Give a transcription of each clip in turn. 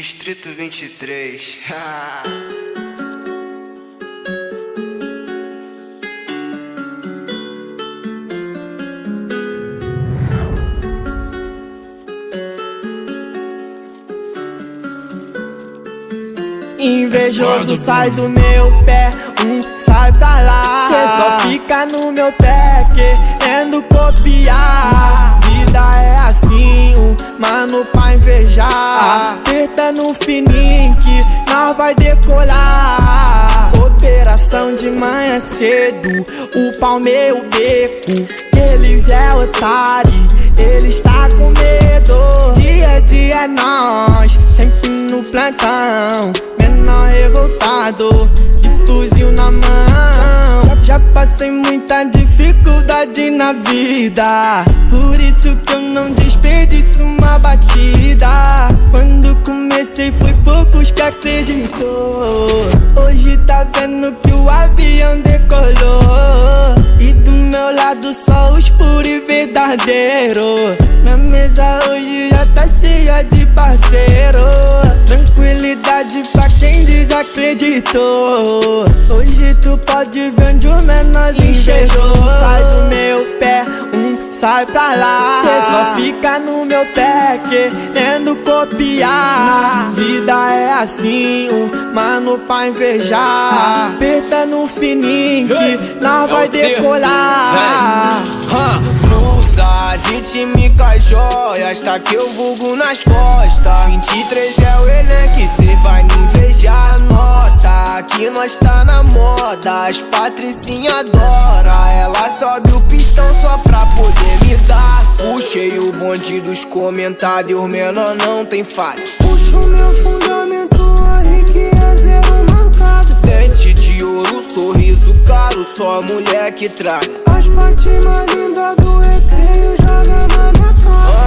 Distrito 23. Invejoso sai do meu pé, sai pra lá. Cê só fica no meu pé querendo copiar. Vida é assim, mano pra invejar. Aperta no fininho que nós vai decolar. Operação de manhã cedo, o pau meu beco. Eles é otário, eles tá com medo. Dia a dia é nós, sempre no plantão. Menor revoltado, de fuzil na mão. Já passei muita dificuldade na vida, por isso que eu não desperdiço uma batida. Quando comecei foi poucos que acreditou. Hoje tá vendo que o avião decolou, e do meu lado só os puros e verdadeiros. Minha mesa hoje já tá cheia de parceiro. Tranquilidade pra quem desacreditou. Hoje tu pode ver onde o menorzinho chegou. Sai do meu pé, sai pra lá. Cê só fica no meu pé querendo copiar. Vida é assim, mano pra invejar. Aperta no fininho que nós vai decolar. A gente me joias, tá que eu vulgo nas costas. 23 é o elenco, cê vai me invejar, nota. Aqui nós tá na moda, as patricinha adora. Ela sobe o pistão só pra poder me dar. Puxei o bonde dos comentários, menor não tem falha. Puxo meu fundamento aí que é zero mancado. Dente de ouro, sorriso caro, só mulher que trai. As patinhas lindas do recreio joga na minha cara.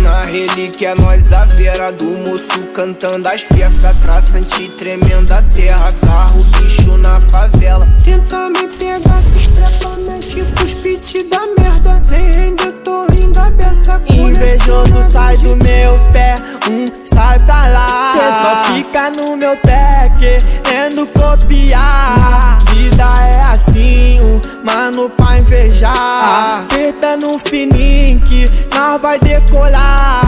Na relíquia nós a vera do moço cantando as peças. Traçante tremenda terra, carro, bicho na favela. Tenta me pegar, se estrepa, mete pros pit da merda. Sem render, tô rindo a beça. Invejoso sai do meu pé, sai pra lá. Cê só fica no meu pé querendo copiar. Vida é assim, mano pra invejar. Aperta no fininho que nós vai decolar.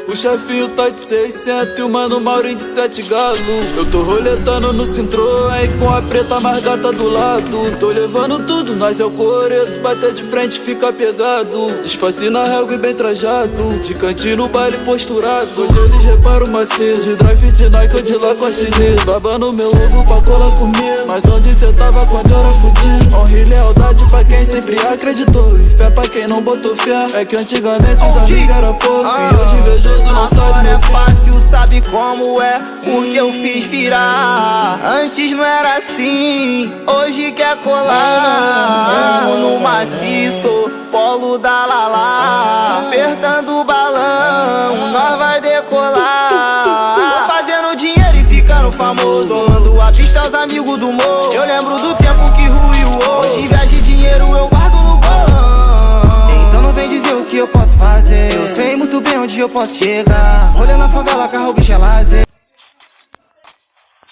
O chefinho tá de 600 e o mano Maurinho de 7 galo. Eu tô roletando no Citroën com a preta mais gata do lado. Tô levando tudo, nós é o coreto, bater de frente fica pegado. Disfarce na régua e bem trajado, de cantinho no baile posturado. Hoje eles reparam macio, de drive de Nike ou de lá com a chinesa. Babando meu ovo pra colar comigo, mas onde cê tava quando eu era fudido? Honra e lealdade pra quem sempre acreditou, e fé pra quem não botou fé. É que antigamente os amigos era pouco, e hoje invejoso não sabe. Agora é fácil, sabe como é, porque eu fiz virar. Antes não era assim, hoje quer colar. No maciço, polo da Lala, apertando o balão, nós vai decolar. Fazendo dinheiro e ficando famoso, tomando a pista aos amigos do morro. Eu lembro do tempo que ruiu. Hoje inveja de dinheiro eu guardo no bolso. Então não vem dizer o que eu posso fazer, eu sei muito bem onde eu posso chegar. Olha na favela, carro, bicho é lazer.